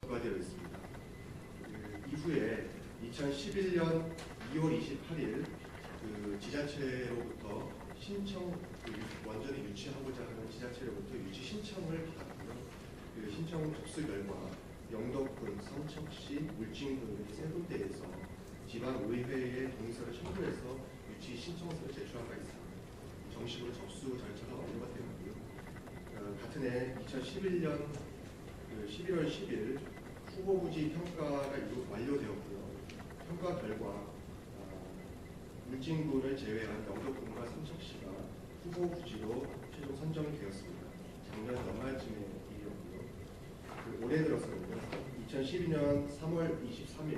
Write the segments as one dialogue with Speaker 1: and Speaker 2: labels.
Speaker 1: 되어 있습니다. 이후에 2011년 2월 28일 지자체로부터 신청, 원전을 유치하고자 하는 지자체로부터 유치 신청을 받았고요. 신청 접수 결과 영덕군, 성척시, 울진군 이렇게 세 군데에서 지방의회에 동의서를 첨부해서 유치 신청서를 제출한 바 있습니다. 정식으로 접수 절차가 완료가 되었고요. 같은 해 2011년 11월 10일 후보부지 평가가 완료되었고요. 평가 결과 울진군을 제외한 영덕군과 삼척시가 후보부지로 최종 선정이 되었습니다. 작년 연말쯤에 일이었고요. 올해 들어서는요. 2012년 3월 23일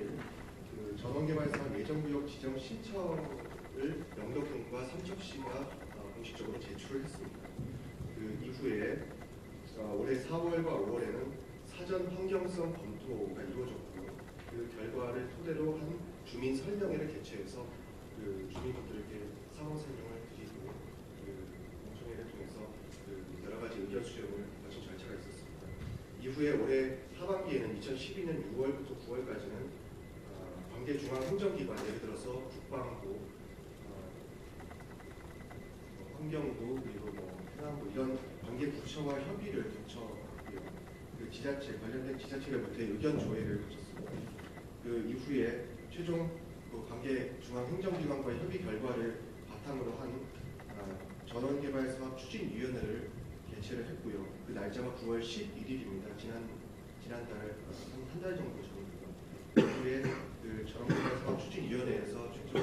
Speaker 1: 전원개발사업 예정구역 지정 신청을 영덕군과 삼척시가 공식적으로 제출을 했습니다. 이후에 올해 4월과 5월에는 사전 환경성 검토가 이루어졌고요. 그 결과를 토대로 한 주민 설명회를 개최해서 주민분들에게 상황 설명을 드리고 공청회를 통해서 여러 가지 의견 수렴을 마친 절차가 있었습니다. 이후에 올해 하반기에는 2012년 6월부터 9월까지는 관계 중앙 행정기관, 예를 들어서 국방부, 환경부, 그리고 해양부 이런 관계 부처와 협의를 거쳐 지자체, 관련된 지자체로부터의 의견 조회를 거쳤습니다. 이후에 최종 관계 중앙 행정기관과의 협의 결과를 바탕으로 한 전원개발사업 추진위원회를 개최를 했고요. 그 날짜가 9월 11일입니다. 지난달 한 달 정도 전이고요. 이후에 전원개발사업 추진위원회에서 최종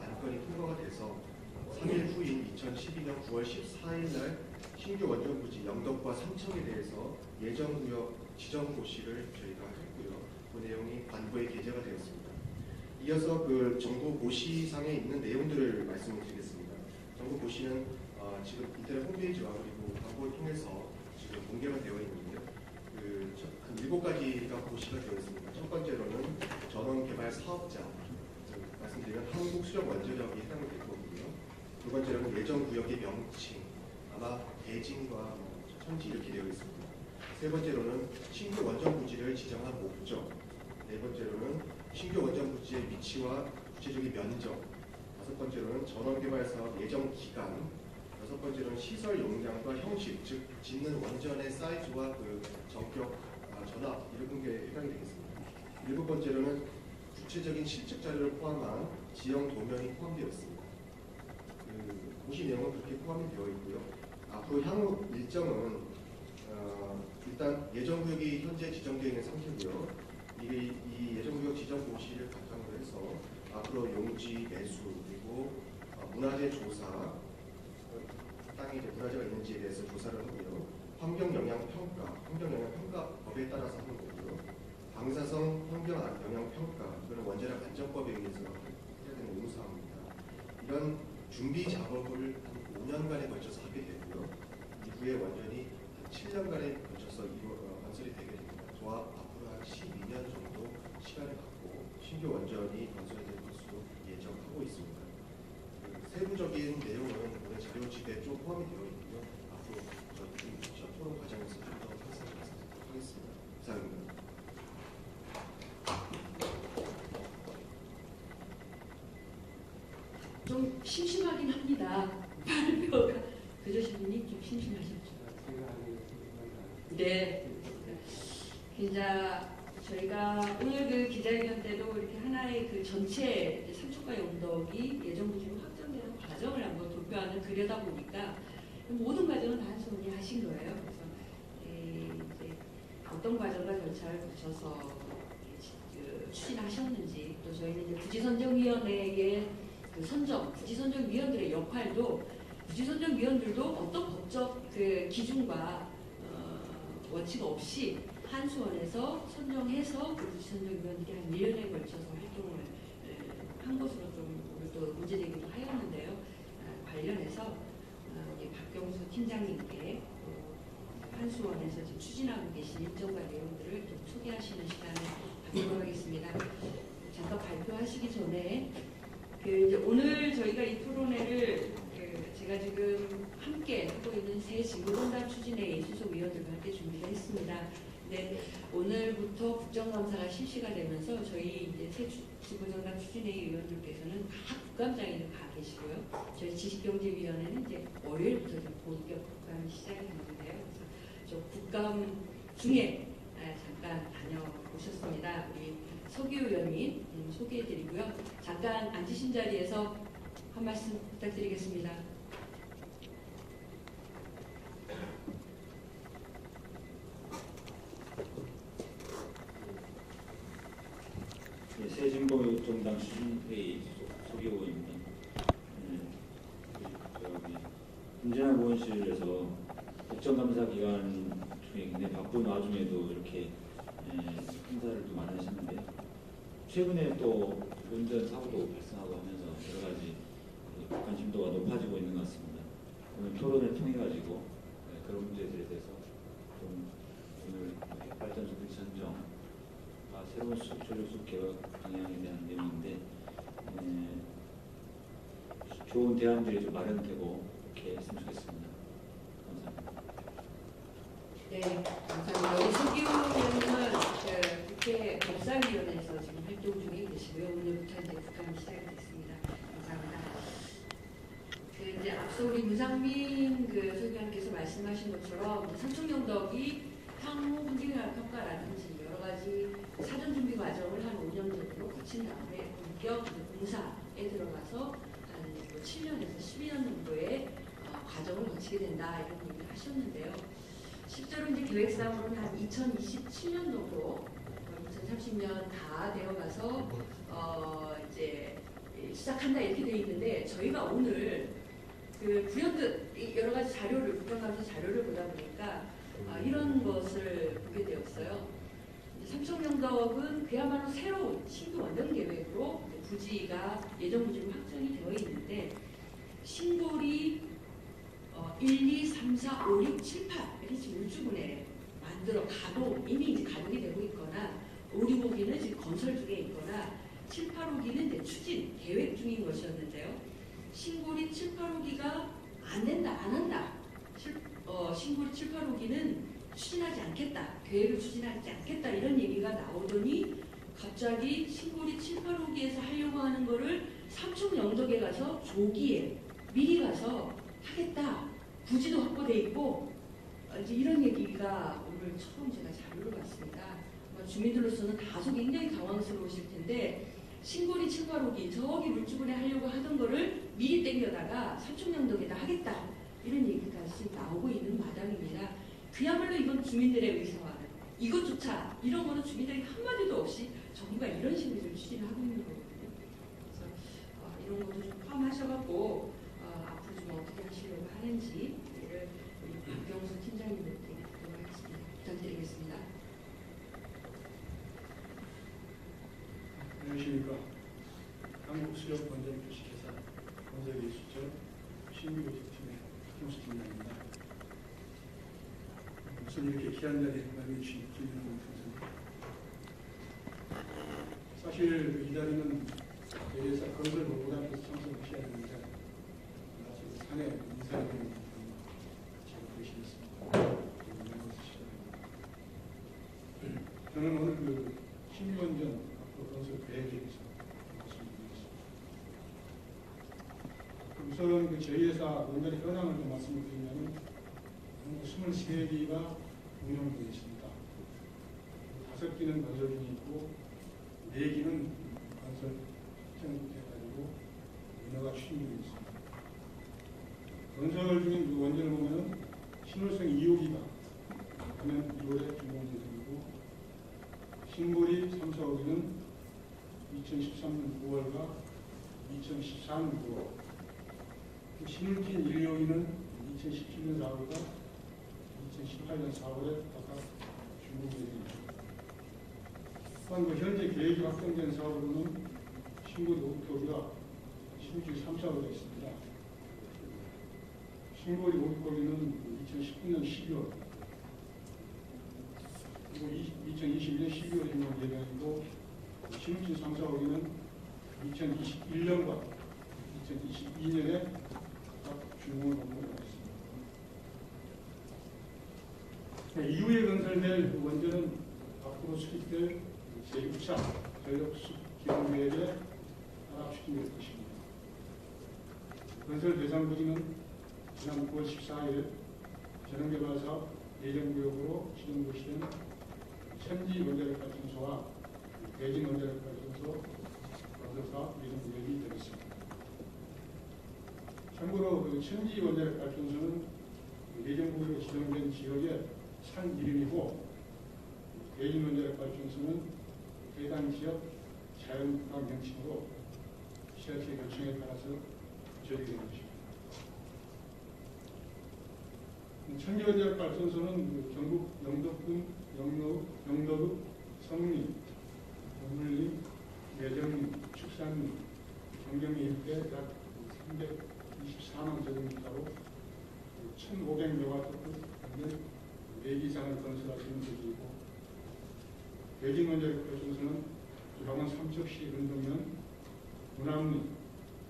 Speaker 1: 안건이 통과가 돼서 3일 후인 2012년 9월 14일 날 신규 원전부지 영덕과 삼척에 대해서 예정구역 지정고시를 저희가 했고요. 그 내용이 관보에 게재가 되었습니다. 이어서 정보고시상에 있는 내용들을 말씀드리겠습니다. 정보고시는 지금 인터넷 홈페이지와 그리고 광고를 통해서 지금 공개가 되어 있는데요. 한 7가지가 고시가 되어 있습니다. 첫 번째로는 전원개발 사업자, 말씀드리면 한국수력원자력이 해당이 될 거고요. 두 번째로는 예정구역의 명칭, 아마 대진과 천지 이렇게 되어 있습니다. 세 번째로는 신규 원전부지를 지정한 목적, 네 번째로는 신규 원전부지의 위치와 구체적인 면적, 다섯 번째로는 전원개발사업 예정기간, 여섯 번째로는 시설 용량과 형식, 즉 짓는 원전의 사이즈와 전격, 전압 이런 게 해당이 되겠습니다. 일곱 번째로는 구체적인 실측 자료를 포함한 지형 도면이 포함되어 있습니다. 고시 내용은 그렇게 포함이 되어 있고요. 앞으로 향후 일정은 일단 예정구역이 현재 지정되어 있는 상태고요. 이 예정구역 지정 고시를 바탕으로 해서 앞으로 용지, 매수, 그리고 문화재 조사, 땅에 문화재가 있는지에 대해서 조사를 하고요. 환경영향평가법에 따라서 하는 거고요. 방사성 환경영향평가, 이거는 원자력 안전법에 의해서 해야 되는 의무사항입니다. 이런 준비 작업을 한 5년간에 걸쳐서 하게 되고요. 이후에 원전이 한 7년간에 걸쳐서 건설이 되게 됩니다. 저와 앞으로 한 12년 정도 시간을 갖고 신규 원전이 건설될 것으로 예정하고 있습니다. 세부적인 내용은 오늘 자료집에 좀 포함이 되어 있고요. 앞으로 저 토론 과정에서 좀 더 말씀드리도록 하겠습니다. 이상입니다.
Speaker 2: 좀 심심하긴 합니다. 발표가 그저씨님 좀 심심하셨죠? 네. 저희가 오늘 기자회견 때도 이렇게 하나의 전체 삼척과 영덕이 예정부지로 확정되는 과정을 한번 도표하는 그려다 보니까 모든 과정은 다 한손이 하신 거예요. 그래서 이제 어떤 과정과 절차를 거쳐서 추진하셨는지, 또 저희는 이제 부지선정위원회의 부지선정위원들의 역할도, 부지선정위원들도 어떤 법적 기준과 원칙 없이 한수원에서 선정해서 부지선정위원들이 한 1년에 걸쳐서 활동을 한 것으로 좀 또 문제되기도 하였는데요. 관련해서 박경수 팀장님께 한수원에서 지금 추진하고 계신 일정과 내용들을 좀 소개하시는 시간을 갖도록 하겠습니다. 잠깐 발표하시기 전에 이제 오늘 저희가 이 토론회를 제가 지금 함께 하고 있는 새 지구공단 추진회의 소속 위원들과 함께 준비를 했습니다. 네, 오늘부터 국정감사가 실시가 되면서 저희 이제 새 지구정당 추진회의 의원들께서는 다 국감장에는 가 계시고요. 저희 지식경제위원회는 이제 월요일부터 좀 본격 국감이 시작이 되는데요. 그래서 저 국감 중에 잠깐 다녀오셨습니다. 우리 서기 의원님 소개해드리고요. 잠깐 앉으신 자리에서 한 말씀 부탁드리겠습니다.
Speaker 3: 네, 새진보정당 추진회의 소기 의원입니다. 저기 김재남 의원실에서 국정감사 기간 중에 굉장히 바쁜 와중에도 이렇게 행사를 또 많이 하셨는데 최근에 또 운전 사고도 발생하고 하면서 여러 가지 관심도가 높아지고 있는 것 같습니다. 오늘 토론을 통해 가지고 그런 문제들에 대해서 좀 오늘 핵발전소 설치 선정 새로운 수출료수 개혁 방향에 대한 내용인데 좋은 대안들이 좀 마련되고 이렇게 했으면 좋겠습니다. 감사합니다.
Speaker 2: 네, 감사합니다. 우리 서기 의원님은 국회 법사위원회에서 지금 활동 중에 계시고요. 오늘부터 이제 국감이 시작이 됐습니다. 감사합니다. 이제 앞서 우리 문상민 소위원께서 말씀하신 것처럼 삼청영덕이 향후 환경영향 평가라든지 여러 가지 사전 준비 과정을 한 5년 정도 거친 다음에 본격 공사에 들어가서 한 7년에서 12년 정도의 과정을 거치게 된다 이런 얘기를 하셨는데요. 실제로 이제 계획상으로는 한 2027년도로 2030년 다 되어가서 이제 시작한다 이렇게 돼 있는데 저희가 오늘 불현듯 여러 가지 자료를 국정감사 자료를 보다 보니까 이런 것을 보게 되었어요. 삼청영덕은 그야말로 새로운 신규 원전 계획으로 부지가 예정 부지로 확정이 되어 있는데 신골이 1, 2, 3, 4, 5, 6, 7, 8 이렇게 지금 울주군에 만들어 이미 이제 가동이 되고 있거나 5, 6, 5기는 지금 건설 중에 있거나 7, 8, 5기는 이제 추진 계획 중인 것이었는데요. 신골이 7, 8, 5기가 안 된다, 안 한다. 신골이 7, 8, 5기는 추진하지 않겠다, 계획을 추진하지 않겠다 이런 얘기가 나오더니 갑자기 신골이 7, 8, 5기에서 하려고 하는 거를 삼청영덕에 가서 조기에 미리 가서 하겠다. 부지도 확보돼 있고 이제 이런 얘기가 오늘 처음 제가 자료를 봤습니다. 주민들로서는 다소 굉장히 당황스러우실 텐데 신골이 7, 8, 5기 저기 물주군에 하려고 하던 거를 미리 땡겨다가 삼청영덕에다 하겠다. 이런 얘기까지 나오고 있는 마당입니다. 그야말로 이건 주민들의 의사와는 이것조차 이런 거는 주민들이 한마디도 없이 정부가 이런 식으로 좀 추진을 하고 있는 거거든요. 그래서 이런 것도 좀 포함하셔갖고 앞으로 좀 어떻게 하시려고 하는지 우리 박경수 팀장님께 듣도록 하겠습니다. 부탁드리겠습니다.
Speaker 4: 안녕하십니까. 한국수력건설주식회사 건설기술처 신규조직팀의 박경수 팀장입니다. 우선 이렇게 귀한 자리에 마련해주신 김영훈 선생님. 사실 이 자리는 대회사 건설본부장께서 참석하셔야 되는데 사실 산에 인사를 드리는 잘 계시겠습니다. 저는 오늘 신규원전 앞으로 건설 계획에 대해서 말씀드리겠습니다. 우선 저희 회사 원전의 현황을 좀 말씀을 드리면 23기가 운영되어 있습니다. 5기는 건설 중에 있고 4기는 건설 시행돼가지고 운영가 추진 중에 있습니다. 건설 중인 그 원전을 보면 신월성 2호기가 작년 2월에 준공 예정이고 신골이 3, 4호기는 2013년 9월과 2014년 9월 신울진 1, 2호기는 2017년 4월과 2018년 4월에 각각 준공 예정입니다. 또한 현재 계획이 확정된 사업으로는 신골 5호기가 신울진 3, 4호기가 있습니다. 신골이 5호기는 2019년 12월 그리고 2021년 12월 준공 예정이고 신울진 3, 4호기는 2021년과 2022년에 각 준공을 목표로 하고 있습니다. 네, 이후에 건설될 원전은 앞으로 수립될 제6차 전력수습 기본계획에 하락시키는 것입니다. 건설 대상 부지는 지난 9월 14일 재능개발사업 예정구역으로 지정고시된 천지 원자력발전소와 대진 원자력발전소 건설사업 예정구역이 되겠습니다. 참고로 그 천지 원자력발전소는 예정구역에 지정된 지역의 산 이름이고 대진 원자력발전소는 해당 지역 자연환경 명칭으로 시야체 결정에 따라서 조직된 것입니다. 천지원자력발전소는 경북 영덕군 영덕읍 성림, 동물림, 매정림, 축산림, 경경리 일대 약 324만 제곱미터로 1,500메가와트 되는 4기 이상을 건설할 수 있는 기지이고, 대진원자력발전소는 강원 삼척시 은동면, 문암리,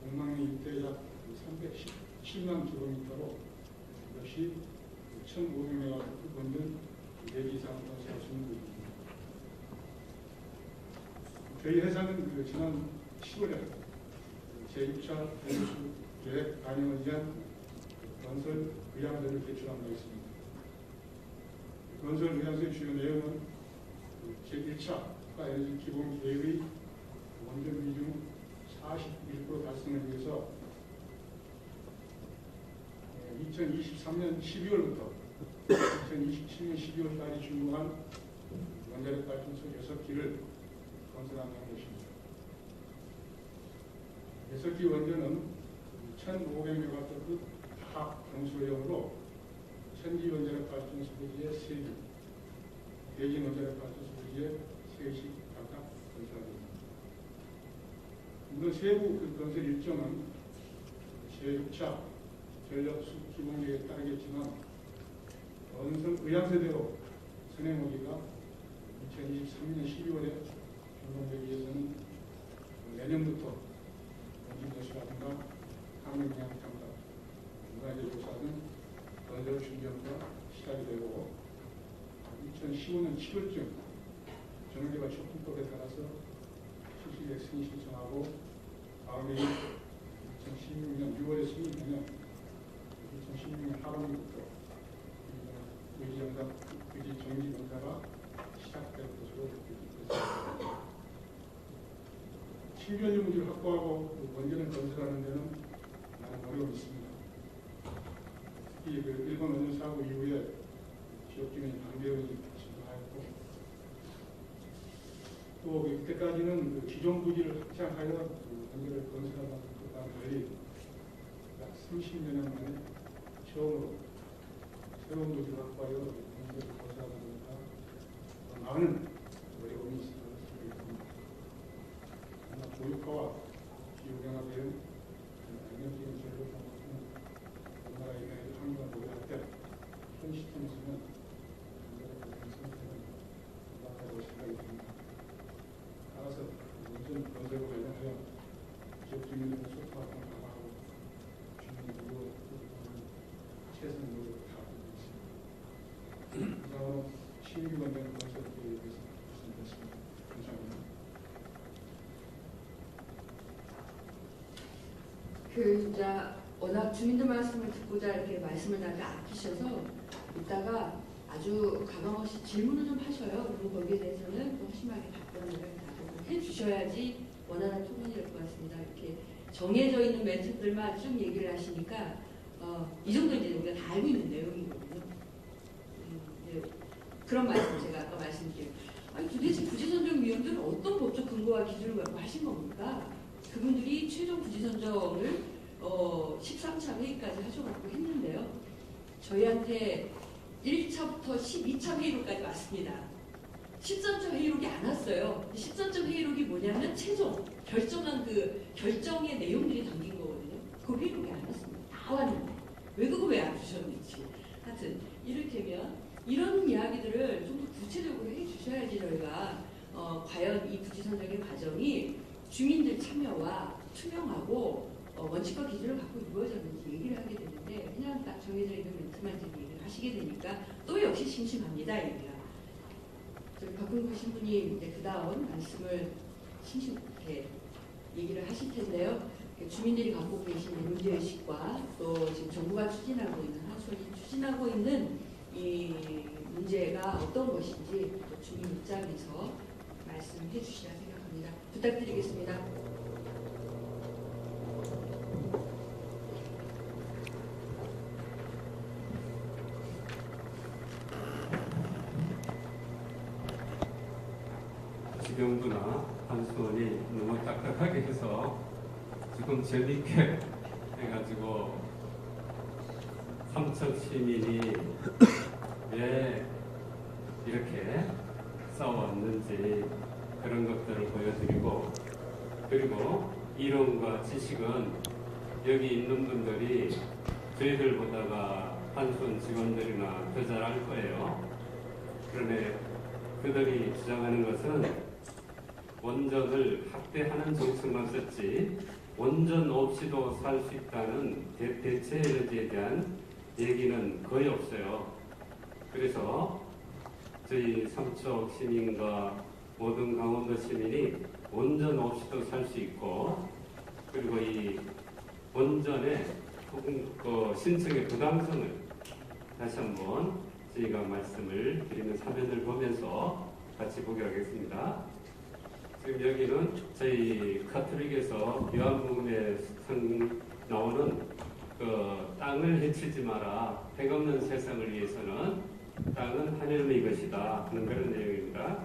Speaker 4: 동망리 일대 약 317만 제곱미터로 역시 1,500메가와트 원전 4기 이상을 건설할 수 있는 기지입니다. 저희 회사는 지난 10월에 제6차 전수 계획 반영을 위한 건설 의향서를 제출한 바 있습니다. 건설 의향서의 주요 내용은 제1차 국가에너지 기본 계획의 원전 비중 41% 달성을 위해서 2023년 12월부터 2027년 12월까지 준공한 원자력 발전소 6기를 건설한다는 것입니다. 6기 원전은 1,500메가와트 다학 경수용으로 천지 원자력 발전소 부지에 3기, 대진 원자력 발전소 부지에 3기 각각 건설합니다. 물론 세부 건설 일정은 제6차 전력수습 기본계획에 따르겠지만 건설 의향서대로 선행하기가 2023년 12월에 준공되기 위해서는 내년부터 원진대수라든가 환경영향평가, 문화재 조사 등 건설 준비가 시작이 되고 2015년 7월쯤 전원개발 촉진법에 따라서 실시계획 승인 신청하고 다음에 2016년 6월에 승인되면 2016년 하반기부터 의지 정비 공사가 시작될 것으로 예상됩니다. 신규 용지를 확보하고 원전을 건설하는 데는 많은 어려움이 있습니다. 특히 일본 원전 사고 이후에 지역 주민이 반대의원이 증가하였고, 또 이때까지는 기존 부지를 확장하여 원전을 건설하는 것과는 달리 약 30년 만에 처음으로 새로운 부지를 확보하여 원전을 건설하다 보니까 많은 어려움이 있습니다. 고유가와 기후변화된 안정적인 전력 상황은 우리나라의 환경을 고려할 때 현 시점에서는 선택은 불가하다고 생각이 듭니다. 따라서 원전 건설과 관련하여 지역 주민들의 소통을 강화하고 주민 모두 최선 노력을 다하고 있습니다. 다음으로 신규 원전 건설 계획에 대해서 말씀드렸습니다. 감사합니다.
Speaker 2: 진짜 워낙 주민들 말씀을 듣고자 이렇게 말씀을 나한테 아끼셔서 이따가 아주 가감없이 질문을 좀 하셔요. 그리고 거기에 대해서는 또 심하게 답변을 해주셔야지 원활한 토론이 될 것 같습니다. 이렇게 정해져 있는 멘트들만 쭉 얘기를 하시니까 이 정도 이제 우리가 다 알고 있는 내용이거든요. 네. 그런 말씀 제가 아까 말씀드린 아니 도대체 부지선정위원들은 어떤 법적 근거와 기준을 갖고 하신 겁니까? 그분들이 최종 부지선정을 13차 회의까지 하셔갖고 했는데요. 저희한테 1차부터 12차 회의록까지 왔습니다. 13차 회의록이 안 왔어요. 13차 회의록이 뭐냐면 최종 결정한 그 결정의 내용들이 담긴 거거든요. 그 회의록이 안 왔습니다. 다 왔는데 왜 그거 왜 안 주셨는지. 하여튼 이를테면 이런 이야기들을 좀 더 구체적으로 해주셔야지 저희가 과연 이 부지선정의 과정이 주민들 참여와 투명하고 원칙과 기준을 갖고 이루어졌는지 얘기를 하게 되는데 그냥 딱 정해져 있는 멘트만 지금 얘기를 하시게 되니까 또 역시 심심합니다. 얘기가. 저희 박근구 신부님 이제 그 다음 말씀을 심심하게 얘기를 하실 텐데요. 주민들이 갖고 계신 문제의식과 또 지금 정부가 추진하고 있는 한손이 추진하고 있는 이 문제가 어떤 것인지 또 주민 입장에서 말씀해 주시라 생각합니다. 부탁드리겠습니다.
Speaker 5: 지경부나 한수원이 너무 딱딱하게 해서 지금 재밌게 해가지고 삼척 시민이 왜 이렇게 싸워왔는지 그런 것들을 보여드리고, 그리고 이론과 지식은 여기 있는 분들이 저희들보다가 한수원 직원들이나 더 잘 알 거예요. 그런데 그들이 주장하는 것은 원전을 확대하는 정책만 썼지 원전 없이도 살 수 있다는 대체 에너지에 대한 얘기는 거의 없어요. 그래서 저희 삼척 시민과 모든 강원도 시민이 원전 없이도 살 수 있고, 그리고 이 원전의 신청의 부담성을 다시 한번 저희가 말씀을 드리는 화면을 보면서 같이 보게 하겠습니다. 지금 여기는 저희 카톨릭에서 요한복음에 나오는 그 땅을 해치지 마라, 핵없는 세상을 위해서는 땅은 하나님의 것이다 하는 그런 내용입니다.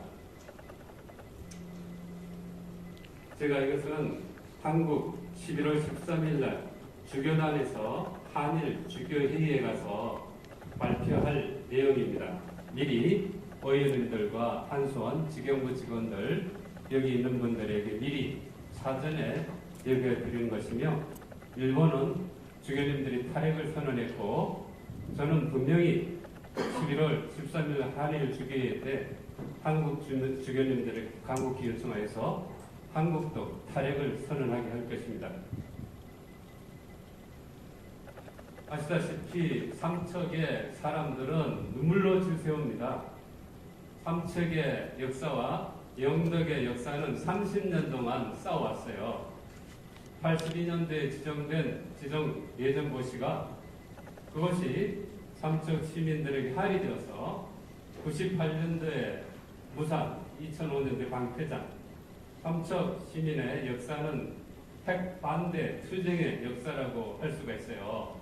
Speaker 5: 제가 이것은 한국 11월 13일 날 주교단에서 한일 주교회의에 가서 발표할 내용입니다. 미리 의원님들과 한수원 지경부 직원들 여기 있는 분들에게 미리 사전에 얘기해 드리는 것이며, 일본은 주교님들이 탈핵을 선언했고, 저는 분명히 11월 13일 한일 주교회 때 한국 주교님들의 강국히 요청하여서 한국도 탈핵을 선언하게 할 것입니다. 아시다시피 삼척의 사람들은 눈물로 줄세웁니다. 삼척의 역사와 영덕의 역사는 30년 동안 싸워왔어요. 82년도에 지정된 지정 예전고시가 그것이 삼척 시민들에게 할이 되어서 98년도에 무산, 2005년도에 방패장, 삼척 시민의 역사는 핵 반대 투쟁의 역사라고 할 수가 있어요.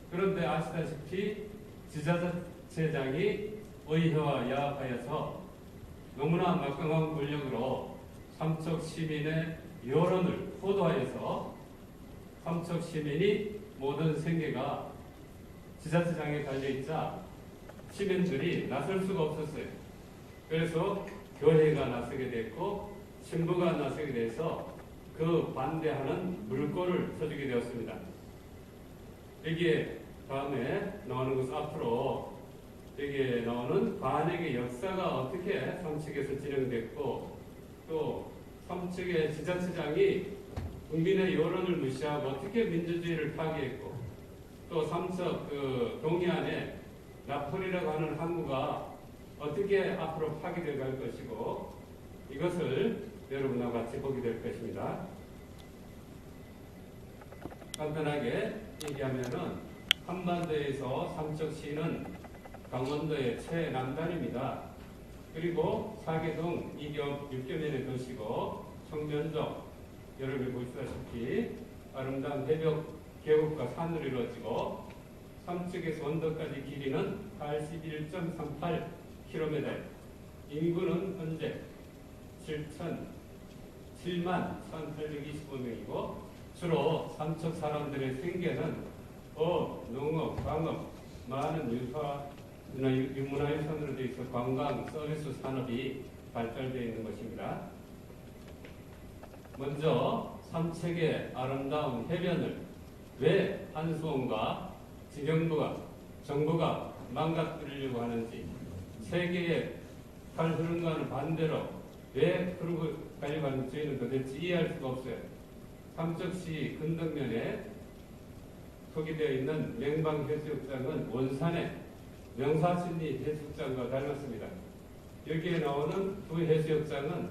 Speaker 5: 그런데 아시다시피 지자체장이 의회와 야합하여서 너무나 막강한 권력으로 삼척 시민의 여론을 호도하여서 삼척 시민이 모든 생계가 지자체장에 달려있자 시민들이 나설 수가 없었어요. 그래서 교회가 나서게 됐고 신부가 나서게 돼서 그 반대하는 물꼬를 쳐주게 되었습니다. 여기에 다음에 나오는 것은 앞으로 여기에 나오는 반핵의 역사가 어떻게 삼척에서 진행됐고, 또 삼척의 지자체장이 국민의 여론을 무시하고 어떻게 민주주의를 파괴했고, 또 삼척 동해안에 나폴이라고 하는 항구가 어떻게 앞으로 파괴되어 갈 것이고, 이것을 여러분과 같이 보게 될 것입니다. 간단하게 얘기하면은 한반도에서 삼척시는 강원도의 최남단입니다. 그리고 사계동 2겸 6겸면의 도시고 청년적 여러분이 보시다시피 아름다운 해벽 계곡과 산으로 이루어지고 삼척에서 언덕까지 길이는 81.38km, 인구는 현재 7만 1,825명이고 주로 삼척 사람들의 생계는 농업, 광업, 많은 유문화유산으로 되어 있어 관광, 서비스 산업이 발달되어 있는 것입니다. 먼저 삼척의 아름다운 해변을 왜 한수원과 지경부가 정부가 망가뜨리려고 하는지, 세계의 갈 흐름과는 반대로 왜 그러고 가려고 하는지 저희는 도대체 이해할 수가 없어요. 삼척시 근덕면에 소개되어 있는 맹방해수욕장은 원산에 명사천리 해수욕장과 닮았습니다. 여기에 나오는 두 해수욕장은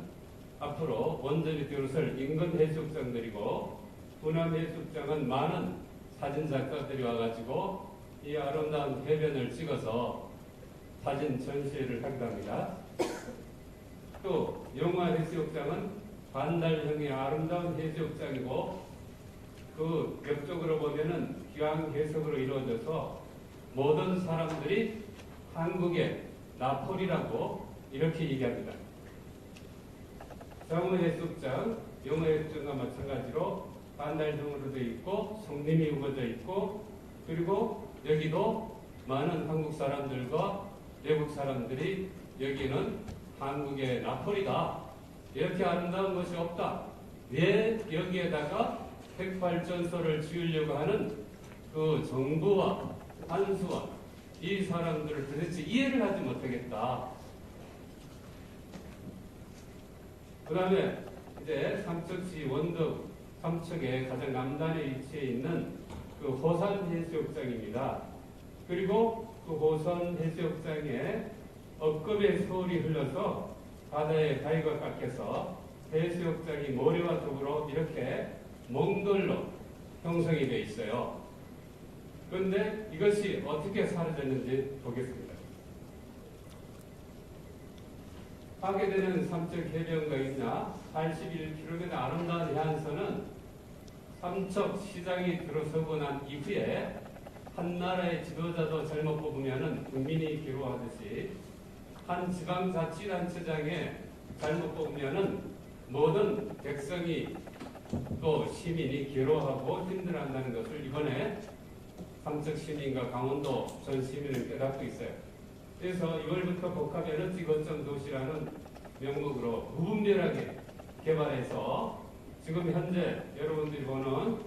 Speaker 5: 앞으로 원전이 들어설 인근 해수욕장들이고, 부남 해수욕장은 많은 사진작가들이 와가지고 이 아름다운 해변을 찍어서 사진 전시회를 하기도 합니다. 또 용화 해수욕장은 반달형의 아름다운 해수욕장이고, 그 옆쪽으로 보면은 기왕 해석으로 이루어져서 모든 사람들이 한국의 나폴이라고 이렇게 얘기합니다. 정우 해수욕장, 용화 해수욕장과 마찬가지로 반달형으로 되어 있고 성림이 우거져 있고, 그리고 여기도 많은 한국 사람들과 외국 사람들이 여기는 한국의 나폴이다, 이렇게 아름다운 것이 없다, 왜 여기에다가 핵발전소를 지으려고 하는 그 정부와 한수와 이 사람들을 도대체 이해를 하지 못하겠다. 그 다음에 이제 삼척시 원덕 삼척의 가장 남단에 위치해 있는 그 호산 해수욕장입니다. 그리고 그 호산 해수욕장에 억겁의 서울이 흘러서 바다의 바위가 깎여서 해수욕장이 모래와 더불어 이렇게 몽돌로 형성이 되어 있어요. 그런데 이것이 어떻게 사라졌는지 보겠습니다. 파괴되는 삼척 해변가 있나 81km 아름다운 해안선은 삼척 시장이 들어서고 난 이후에 한 나라의 지도자도 잘못 뽑으면 국민이 괴로워하듯이 한 지방자치단체장에 잘못 뽑으면 모든 백성이 또 시민이 괴로워하고 힘들어한다는 것을 이번에 삼척 시민과 강원도 전 시민은 깨닫고 있어요. 그래서 2월부터 복합에너지 거점 도시라는 명목으로 무분별하게 개발해서 지금 현재 여러분들이 보는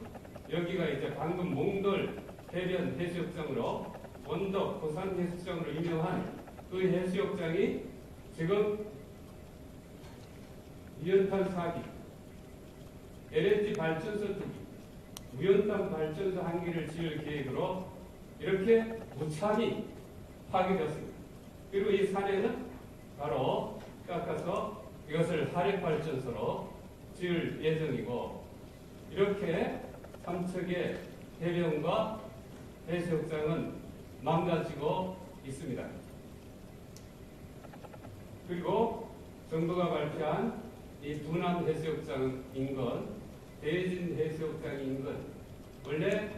Speaker 5: 여기가 이제 방금 몽돌 해변 해수욕장으로 원덕 고산 해수욕장으로 유명한 그 해수욕장이 지금 유연탄 4기, LNG 발전소 2기, 무연탄 발전소 1기를 지을 계획으로 이렇게 무참히 파괴되었습니다. 그리고 이 산에는 바로 깎아서 이것을 화력발전소로 지을 예정이고, 이렇게 삼척의 해변과 해수욕장은 망가지고 있습니다. 그리고 정부가 발표한 이 부남 해수욕장 인근, 대진 해수욕장 인근, 원래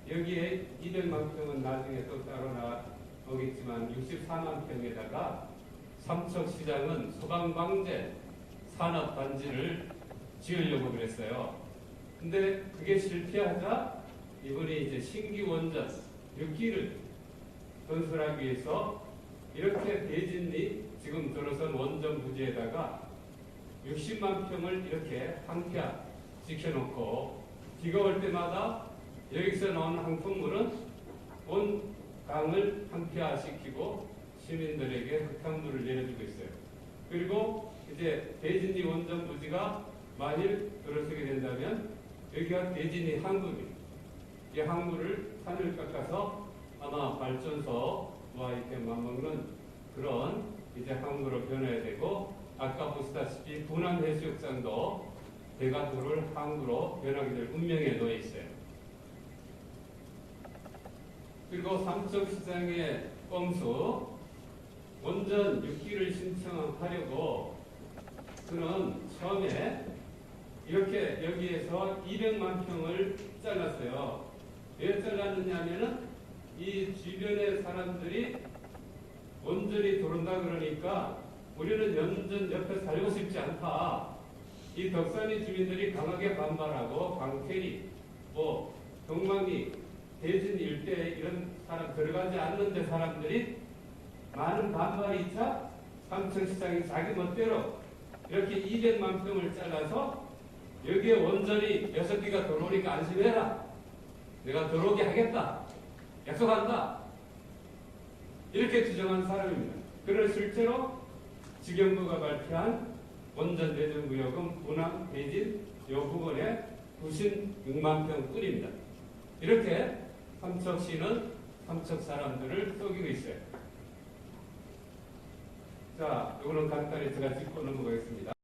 Speaker 5: 여기에 200만 평은 나중에 또 따로 나오겠지만 64만 평에다가 삼척시장은 소방방제 산업단지를 지으려고 그랬어요. 근데 그게 실패하자 이번에 이제 신규 원전 6기를 건설하기 위해서 이렇게 대진리 지금 들어선 원전 부지에다가 60만 평을 이렇게 항폐화 시켜놓고 비가 올 때마다 여기서 나오는 항풍물은 온 강을 항폐화시키고 시민들에게 흙탕물을 내려주고 있어요. 그리고 이제 대진리 원전 부지가 만일 들어서게 된다면 여기가 대진리 항구입니다. 이 항구를 산을 깎아서 아마 발전소와 이렇게 맞먹는 그런 이제 항구로 변해야 되고, 아까 보시다시피 부남 해수욕장도 배가 들어올 항구로 변하게 될 운명에 놓여 있어요. 그리고 삼척시장의 꼼수, 원전 6기를 신청하려고 그는 처음에 이렇게 여기에서 200만 평을 잘랐어요. 왜 잘랐느냐 하면은 이 주변의 사람들이 원전이 들어온다 그러니까 우리는 원전 옆에 살고 싶지 않다. 이 덕산리 주민들이 강하게 반발하고 광태리, 동망리, 대진 일대 이런 사람 들어가지 않는 데 사람들이 많은 반발이 있자 삼척시장이 자기 멋대로 이렇게 200만 평을 잘라서 여기에 원전이 6기가 들어오니까 안심해라. 내가 들어오게 하겠다. 약속한다. 이렇게 주장한 사람입니다. 그러나 실제로 지경부가 발표한 원전 대전구역은 부남, 대진 요 부분에 96만 평뿐입니다. 이렇게 삼척시는 삼척 사람들을 속이고 있어요. 자, 이거는 간단히 제가 짚고 넘어가겠습니다.